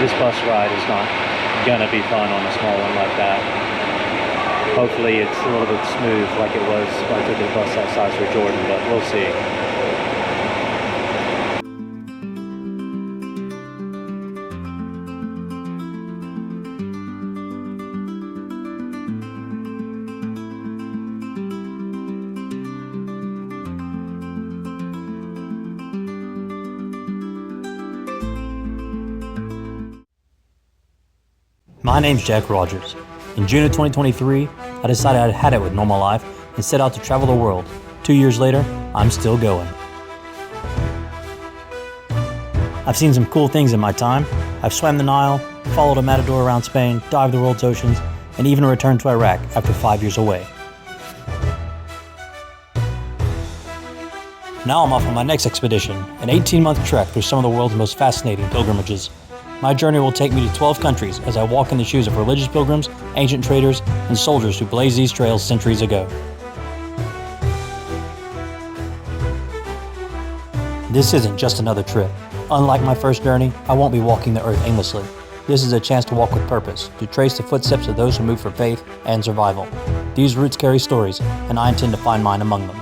this bus ride is not gonna be fun on a small one like that. Hopefully it's a little bit smooth like it was when I took a bus that size for Jordan, but we'll see. My name's Jack Rogers. In June of 2023, I decided I'd had it with normal life and set out to travel the world. 2 years later, I'm still going. I've seen some cool things in my time. I've swam the Nile, followed a matador around Spain, dived the world's oceans, and even returned to Iraq after 5 years away. Now I'm off on my next expedition, an 18-month trek through some of the world's most fascinating pilgrimages. My journey will take me to 12 countries as I walk in the shoes of religious pilgrims, ancient traders, and soldiers who blazed these trails centuries ago. This isn't just another trip. Unlike my first journey, I won't be walking the earth aimlessly. This is a chance to walk with purpose, to trace the footsteps of those who move for faith and survival. These routes carry stories, and I intend to find mine among them.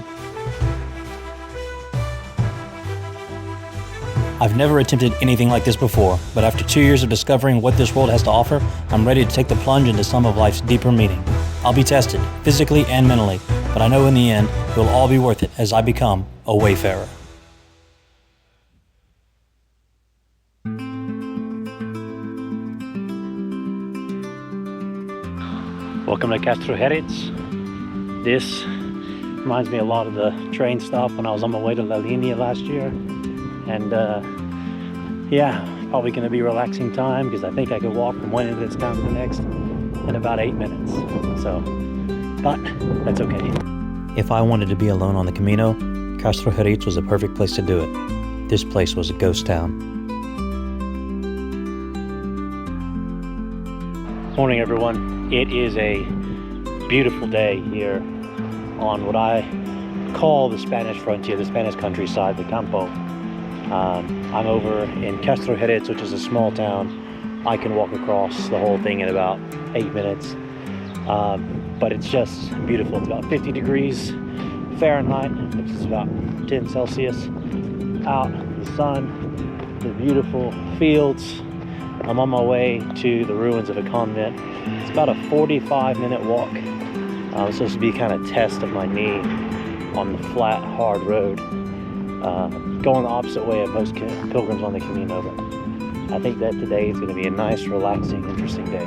I've never attempted anything like this before, but after 2 years of discovering what this world has to offer, I'm ready to take the plunge into some of life's deeper meaning. I'll be tested, physically and mentally, but I know in the end, it will all be worth it as I become a wayfarer. Welcome to Castrojeriz. This reminds me a lot of the train stop when I was on my way to La Linea last year. And yeah, probably going to be a relaxing time because I think I could walk from one end of this town to the next in about 8 minutes. So, but that's okay. If I wanted to be alone on the Camino, Castrojeriz was the perfect place to do it. This place was a ghost town. Morning, everyone. It is a beautiful day here on what I call the Spanish frontier, the Spanish countryside, the Campo. I'm over in Castrojeriz, which is a small town. I can walk across the whole thing in about 8 minutes. But it's just beautiful. It's about 50 degrees Fahrenheit, which is about 10 Celsius. Out, the sun, the beautiful fields. I'm on my way to the ruins of a convent. It's about a 45-minute walk. It's supposed to be kind of a test of my knee on the flat, hard road. Going the opposite way of most pilgrims on the Camino, but I think that today is going to be a nice, relaxing, interesting day.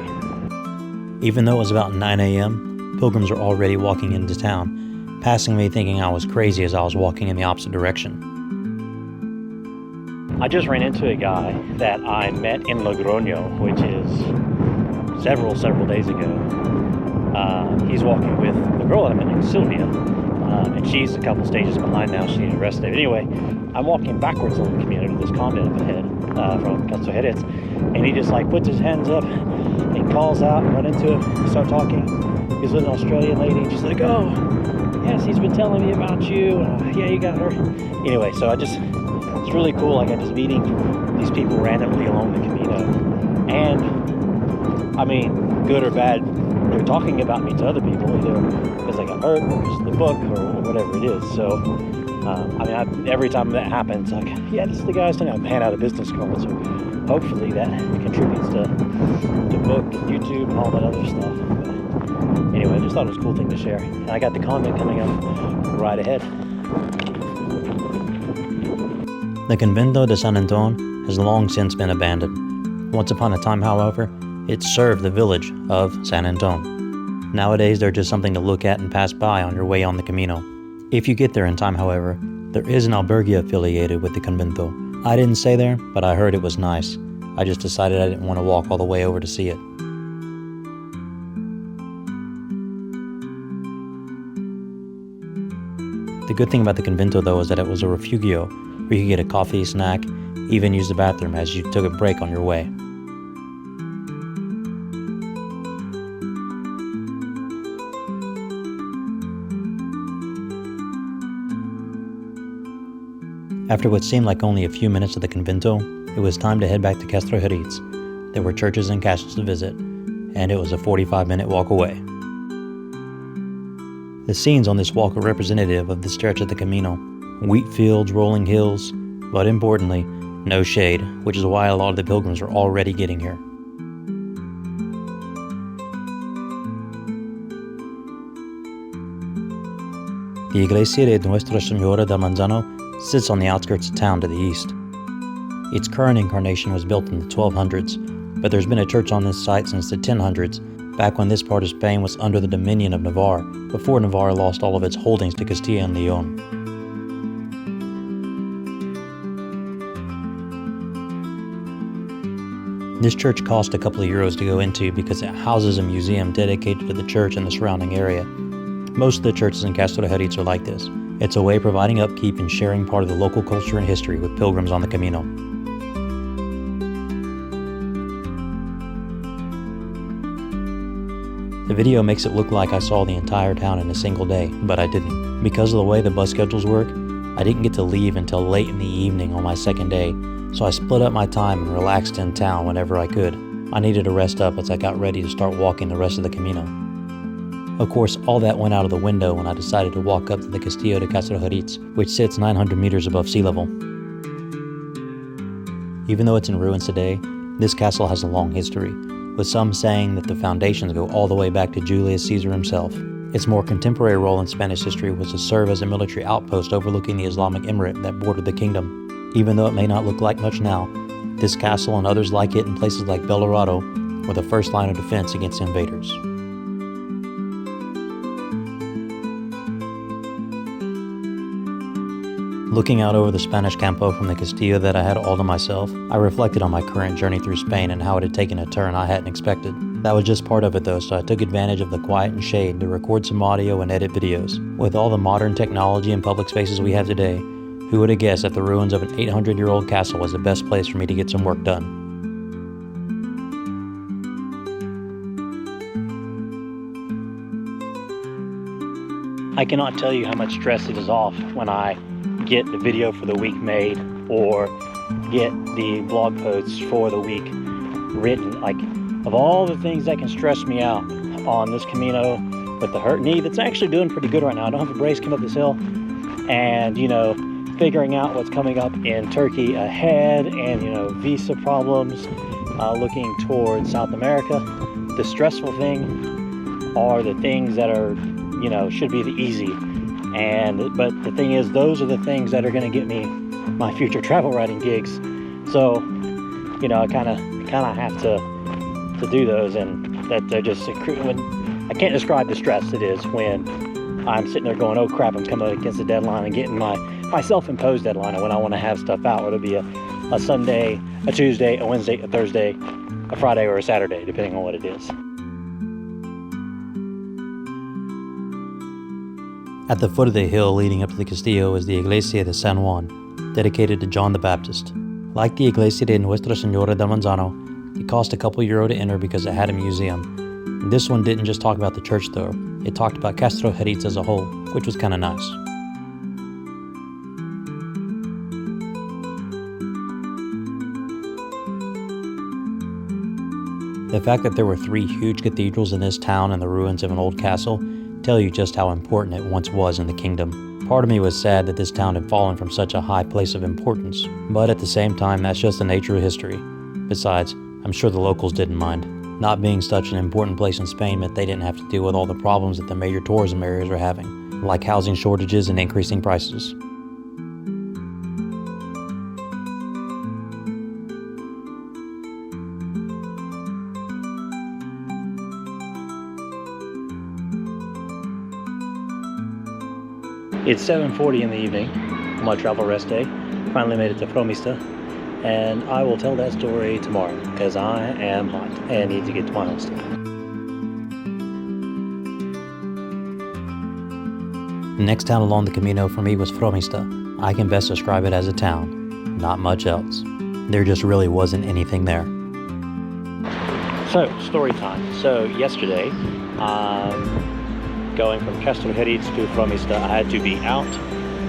Even though it was about 9 a.m., pilgrims were already walking into town, passing me thinking I was crazy as I was walking in the opposite direction. I just ran into a guy that I met in Logroño, which is several days ago. He's walking with the girl that I met named Sylvia. And she's a couple stages behind now. She's getting arrested. Anyway, I'm walking backwards on the community to this convent up ahead from Castrojeriz, and he just like puts his hands up and calls out and run into him, start talking. He's with an Australian lady, and she's like, "Oh, yes, he's been telling me about you. Yeah, you got her." Anyway, so it's really cool. Like I'm just meeting these people randomly along the Camino, and I mean, good or bad, they're talking about me to other people, either because I got hurt or because of the book or whatever it is. So, I mean, every time that happens, like, yeah, this is the guy who's going to hand out a business card. So hopefully that contributes to the book and YouTube and all that other stuff. But anyway, I just thought it was a cool thing to share. And I got the convent coming up right ahead. The Convento de San Antón has long since been abandoned. Once upon a time, however, it served the village of San Antón. Nowadays, they're just something to look at and pass by on your way on the Camino. If you get there in time, however, there is an albergue affiliated with the convento. I didn't stay there, but I heard it was nice. I just decided I didn't want to walk all the way over to see it. The good thing about the convento, though, is that it was a refugio, where you could get a coffee, snack, even use the bathroom as you took a break on your way. After what seemed like only a few minutes of the convento, it was time to head back to Castrojeriz. there were churches and castles to visit, and it was a 45-minute walk away. The scenes on this walk are representative of the stretch of the Camino. Wheat fields, rolling hills, but importantly, no shade, which is why a lot of the pilgrims are already getting here. The Iglesia de Nuestra Señora del Manzano sits on the outskirts of town to the east. Its current incarnation was built in the 1200s, but there's been a church on this site since the 1000s, back when this part of Spain was under the dominion of Navarre, before Navarre lost all of its holdings to Castilla and León. This church cost a couple of euros to go into because it houses a museum dedicated to the church and the surrounding area. Most of the churches in Castrojeriz are like this. It's a way of providing upkeep and sharing part of the local culture and history with pilgrims on the Camino. The video makes it look like I saw the entire town in a single day, but I didn't. Because of the way the bus schedules work, I didn't get to leave until late in the evening on my second day, so I split up my time and relaxed in town whenever I could. I needed to rest up as I got ready to start walking the rest of the Camino. Of course, all that went out of the window when I decided to walk up to the Castillo de Castrojeriz, which sits 900 meters above sea level. Even though it's in ruins today, this castle has a long history, with some saying that the foundations go all the way back to Julius Caesar himself. Its more contemporary role in Spanish history was to serve as a military outpost overlooking the Islamic emirate that bordered the kingdom. Even though it may not look like much now, this castle and others like it in places like Belorado were the first line of defense against invaders. Looking out over the Spanish campo from the Castillo that I had all to myself, I reflected on my current journey through Spain and how it had taken a turn I hadn't expected. That was just part of it though, so I took advantage of the quiet and shade to record some audio and edit videos. With all the modern technology and public spaces we have today, who would have guessed that the ruins of an 800-year-old castle was the best place for me to get some work done? I cannot tell you how much stress it is off when I get the video for the week made or get the blog posts for the week written. Like, of all the things that can stress me out on this Camino with the hurt knee that's actually doing pretty good right now. I don't have a brace come up this hill, and figuring out what's coming up in Turkey ahead, and visa problems, looking towards South America. The stressful thing are the things that are should be the easy, but the thing is, those are the things that are going to get me my future travel writing gigs. So I kind of have to do those, and that they're just I can't describe the stress it is when I'm sitting there going, oh crap, I'm coming against the deadline and getting my self-imposed deadline of when I want to have stuff out, whether it be a Sunday, a Tuesday, a Wednesday, a Thursday, a Friday, or a Saturday, depending on what it is. At the foot of the hill leading up to the Castillo is the Iglesia de San Juan, dedicated to John the Baptist. Like the Iglesia de Nuestra Señora del Manzano, it cost a couple euro to enter because it had a museum. This one didn't just talk about the church though, it talked about Castrojeriz as a whole, which was kind of nice. The fact that there were 3 huge cathedrals in this town and the ruins of an old castle tell you just how important it once was in the kingdom. Part of me was sad that this town had fallen from such a high place of importance, but at the same time, that's just the nature of history. Besides, I'm sure the locals didn't mind. Not being such an important place in Spain meant they didn't have to deal with all the problems that the major tourism areas are having, like housing shortages and increasing prices. It's 7:40 in the evening on my travel rest day. Finally made it to Fromista, and I will tell that story tomorrow because I am hot and need to get to my hostel. The next town along the Camino for me was Fromista. I can best describe it as a town, not much else. There just really wasn't anything there. So, story time. So, yesterday, going from Castrojeriz to Fromista, I had to be out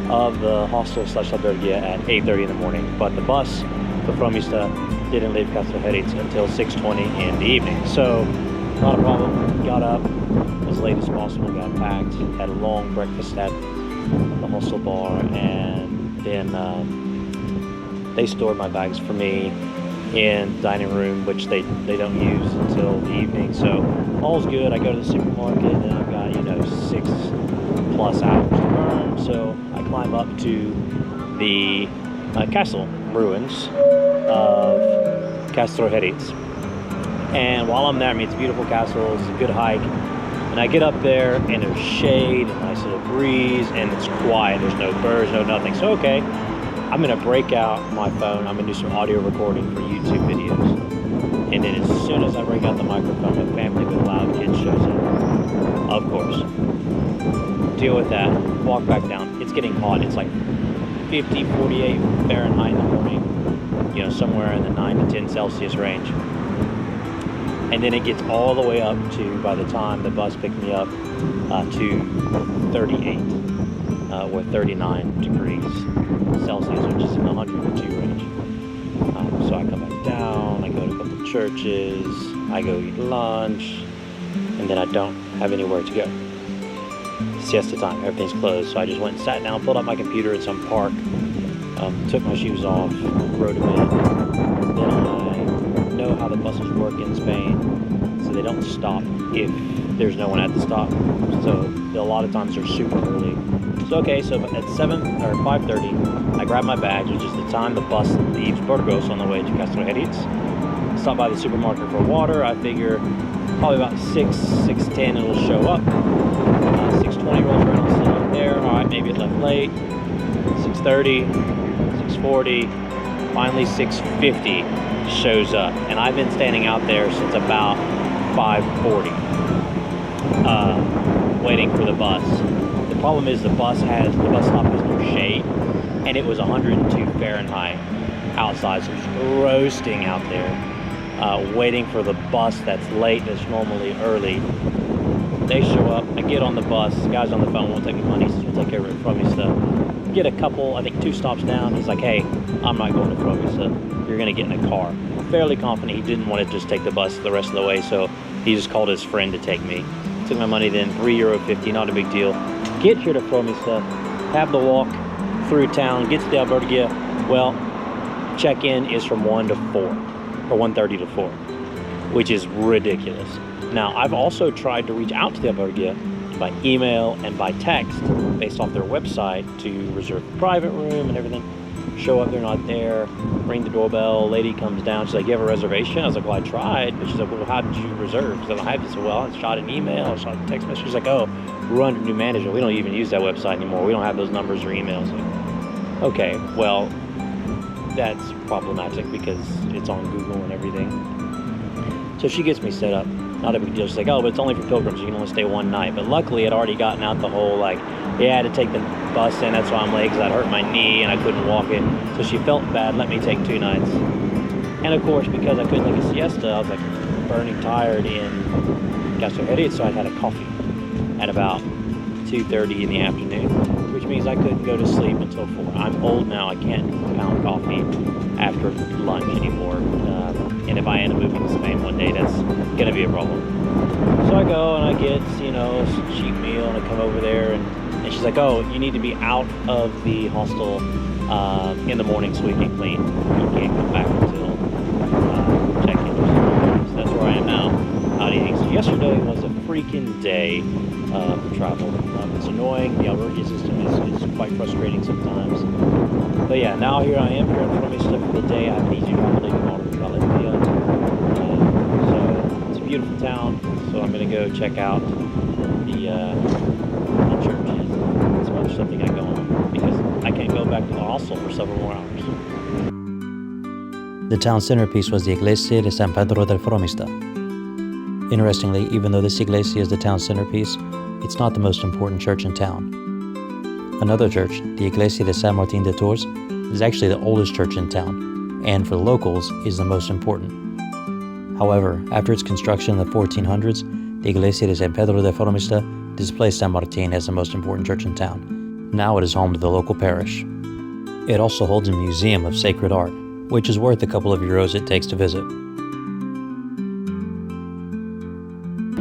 of the hostel / albergue at 8:30 in the morning, but the bus for Fromista didn't leave Castrojeriz until 6:20 in the evening. So, not a problem. Got up as late as possible, got packed, had a long breakfast at the hostel bar, and then they stored my bags for me in the dining room, which they don't use until the evening. So all's good. I go to the supermarket and I've got 6+ hours to burn. So I climb up to the castle ruins of Castrojeriz. And while I'm there, I mean, it's a beautiful castle, it's a good hike. And I get up there and there's shade, a nice little breeze, and it's quiet. There's no birds, no nothing. So, okay, I'm gonna break out my phone. I'm gonna do some audio recording for YouTube videos. And then as soon as I break out the microphone, my family with loud kids shows up. Of course. Deal with that, walk back down. It's getting hot. It's like 50, 48 Fahrenheit in the morning, somewhere in the 9 to 10 Celsius range. And then it gets all the way up to, by the time the bus picked me up, to 38 or 39 degrees Celsius, which is in the 102 range. So I come back down, I go to a couple of churches, I go eat lunch, and then I don't have anywhere to go. Siesta time, everything's closed. So I just went and sat down, pulled up my computer at some park, took my shoes off, rode a bit. Then I know how the buses work in Spain, so they don't stop if there's no one at the stop. So a lot of times they're super early. So okay, so at 5:30, I grab my bags, which is the time the bus leaves Burgos on the way to Castrojeriz. Stop by the supermarket for water. I figure probably about 6:10 it'll show up. 6:20 rolls around, still not there. All right, maybe it left late. 6:30, 6:40, finally 6:50 shows up, and I've been standing out there since about 5:40, waiting for the bus. The problem is the bus stop has no shade, and it was 102 Fahrenheit outside, so it's roasting out there, waiting for the bus that's late, that's normally early. They show up, I get on the bus, the guy's on the phone, won't take me money, he'll take care of it, Fromista. Get a couple, I think 2 stops down, he's like, hey, I'm not going to Fromista, you're gonna get in a car. Fairly confident he didn't want to just take the bus the rest of the way, so he just called his friend to take me. Took my money then, €3.50, not a big deal. Get here to Fromista, have the walk through town, get to the albergue. Well, check-in is from 1 to 4, or 1:30 to 4, which is ridiculous. Now, I've also tried to reach out to the albergue by email and by text based off their website to reserve a private room and everything. Show up, they're not there, ring the doorbell, lady comes down, she's like, you have a reservation? I was like, well, I tried, but she's like, well, how did you reserve? Because I don't have this. Well, I shot an email, I shot a text message. She's like, oh, we're under new management, we don't even use that website anymore, we don't have those numbers or emails. Like, okay, well, that's problematic because it's on Google and everything. So she gets me set up. Not a big deal. She's like, oh, but it's only for pilgrims. You can only stay one night. But luckily, I'd already gotten out the whole, like, yeah, I had to take the bus in. That's why I'm late, because I'd hurt my knee and I couldn't walk it. So she felt bad, let me take 2 nights. And of course, because I couldn't take a siesta, I was like burning tired in Castrojeriz, so I had a coffee at about 2:30 in the afternoon, which means I couldn't go to sleep until 4. I'm old now. I can't pound coffee after lunch anymore. And if I end up moving to Spain one day, that's going to be a problem. So I go and I get, a cheap meal, and I come over there, and she's like, oh, you need to be out of the hostel in the morning so we can clean. You can't come back until check-in. So that's where I am now, out eating. So yesterday was a freaking day for travel. It's annoying. The albergue system is quite frustrating sometimes. But yeah, now here I am, here in Fromista for the day. I have an easy travel to Valencia. So it's a beautiful town, so I'm going to go check out the churches. It's much something I go on, because I can't go back to the hostel for several more hours. The town centerpiece was the Iglesia de San Pedro del Fromista. Interestingly, even though this iglesia is the town centerpiece, it's not the most important church in town. Another church, the Iglesia de San Martín de Tours, is actually the oldest church in town, and for the locals is the most important. However, after its construction in the 1400s, the Iglesia de San Pedro de Fromista displaced San Martín as the most important church in town. Now it is home to the local parish. It also holds a museum of sacred art, which is worth a couple of euros it takes to visit.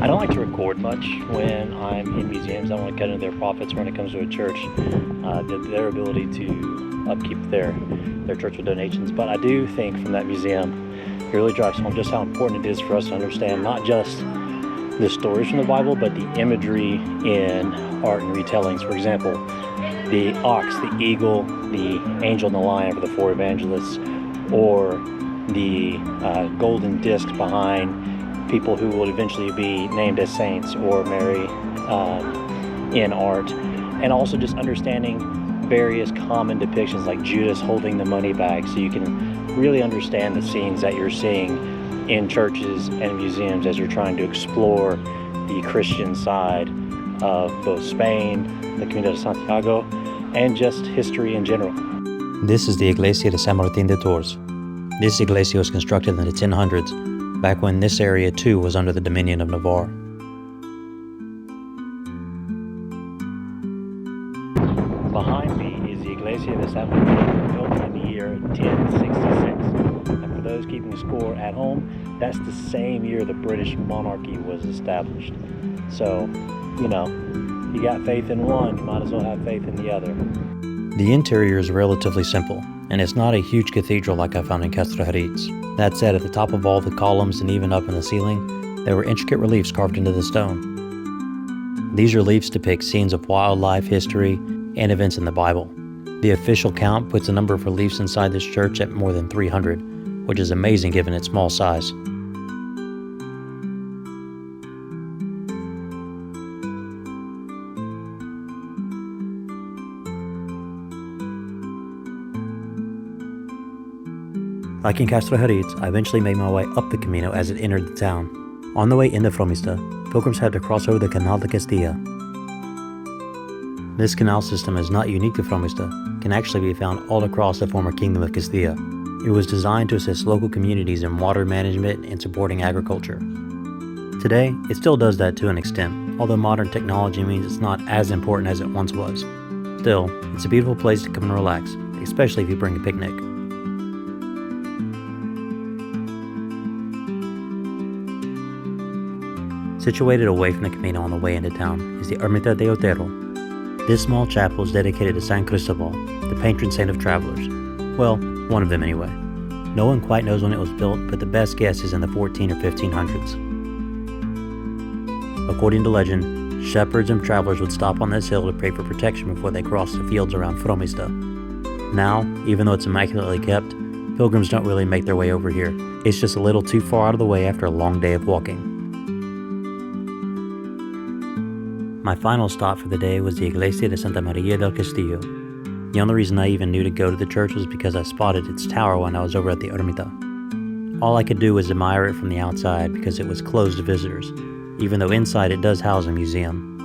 I don't like to record much when I'm in museums. I don't want to cut into their profits when it comes to a church, their ability to upkeep their church with donations. But I do think from that museum, it really drives home just how important it is for us to understand not just the stories from the Bible, but the imagery in art and retellings. For example, the ox, the eagle, the angel and the lion for the four evangelists, or the golden disc behind people who will eventually be named as saints, or Mary in art. And also just understanding various common depictions like Judas holding the money bag, so you can really understand the scenes that you're seeing in churches and museums as you're trying to explore the Christian side of both Spain, the Camino de Santiago, and just history in general. This is the Iglesia de San Martín de Tours. This iglesia was constructed in the 1000s, back when this area too was under the dominion of Navarre. Behind me is the Iglesia de San Martín, built in the year 1066. And for those keeping score at home, that's the same year the British monarchy was established. So, you know, you got faith in one, you might as well have faith in the other. The interior is relatively simple, and it's not a huge cathedral like I found in Castrojeriz. That said, at the top of all the columns and even up in the ceiling, there were intricate reliefs carved into the stone. These reliefs depict scenes of wildlife, history, and events in the Bible. The official count puts the number of reliefs inside this church at more than 300, which is amazing given its small size. Like in Castrojeriz, I eventually made my way up the Camino as it entered the town. On the way into Fromista, pilgrims had to cross over the Canal de Castilla. This canal system is not unique to Fromista, can actually be found all across the former Kingdom of Castilla. It was designed to assist local communities in water management and supporting agriculture. Today, it still does that to an extent, although modern technology means it's not as important as it once was. Still, it's a beautiful place to come and relax, especially if you bring a picnic. Situated away from the Camino on the way into town is the Ermita de Otero. This small chapel is dedicated to San Cristobal, the patron saint of travelers. Well, one of them anyway. No one quite knows when it was built, but the best guess is in the 14 or 1500s. According to legend, shepherds and travelers would stop on this hill to pray for protection before they crossed the fields around Fromista. Now, even though it's immaculately kept, pilgrims don't really make their way over here. It's just a little too far out of the way after a long day of walking. My final stop for the day was the Iglesia de Santa María del Castillo. The only reason I even knew to go to the church was because I spotted its tower when I was over at the Ermita. All I could do was admire it from the outside because it was closed to visitors, even though inside it does house a museum.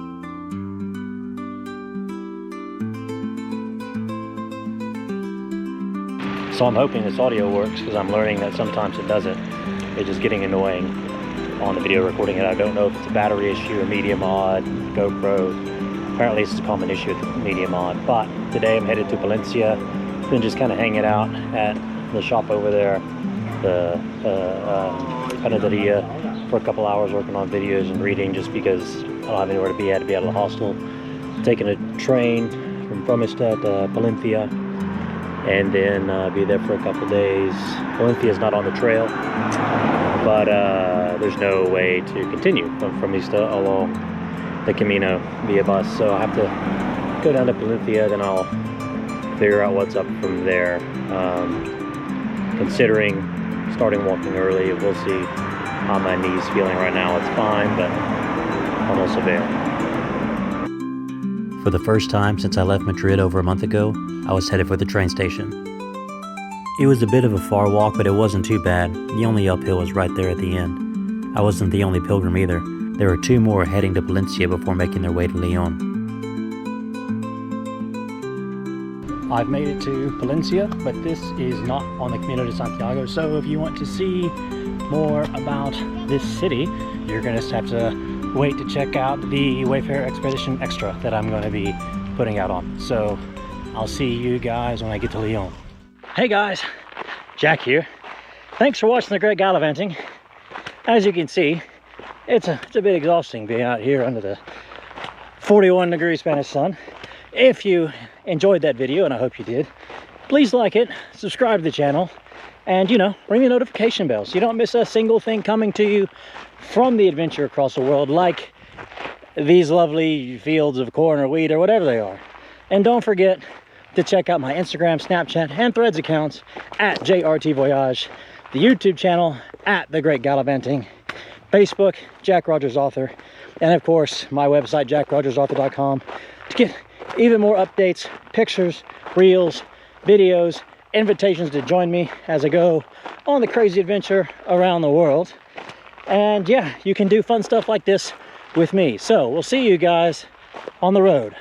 So I'm hoping this audio works, because I'm learning that sometimes it doesn't. It's just getting annoying on the video recording it. I don't know if it's a battery issue, a media mod, GoPro. Apparently it's a common issue with the media mod. But today I'm headed to Valencia. Been just kind of hanging out at the shop over there, the panaderia, for a couple hours working on videos and reading, just because I don't have anywhere to be. I had to be out of the hostel. Taking a train from Fromista to Valencia, and then be there for a couple days. Valencia is not on the trail, but there's no way to continue from Fromista along the Camino via bus, so I have to go down to Valencia, then I'll figure out what's up from there. Considering starting walking early, we'll see how my knee's feeling right now. It's fine, but I'm also there. For the first time since I left Madrid over a month ago, I was headed for the train station. It was a bit of a far walk, but it wasn't too bad. The only uphill was right there at the end. I wasn't the only pilgrim either. There were two more heading to Valencia before making their way to León. I've made it to Valencia, but this is not on the Camino de Santiago, so if you want to see more about this city, you're going to have to wait to check out the Wayfarer Expedition Extra that I'm going to be putting out on. So I'll see you guys when I get to León. Hey guys, Jack here. Thanks for watching the Great Gallivanting. As you can see, it's a bit exhausting being out here under the 41-degree Spanish sun. If you enjoyed that video, and I hope you did, please like it, subscribe to the channel, and ring the notification bell so you don't miss a single thing coming to you from the adventure across the world, like these lovely fields of corn or wheat or whatever they are. And don't forget to check out my Instagram, Snapchat, and Threads accounts at JRT Voyage, the YouTube channel at The Great Gallivanting, Facebook, Jack Rogers Author, and of course my website, jackrogersauthor.com, to get even more updates, pictures, reels, videos, invitations to join me as I go on the crazy adventure around the world. And yeah, you can do fun stuff like this with me. So we'll see you guys on the road.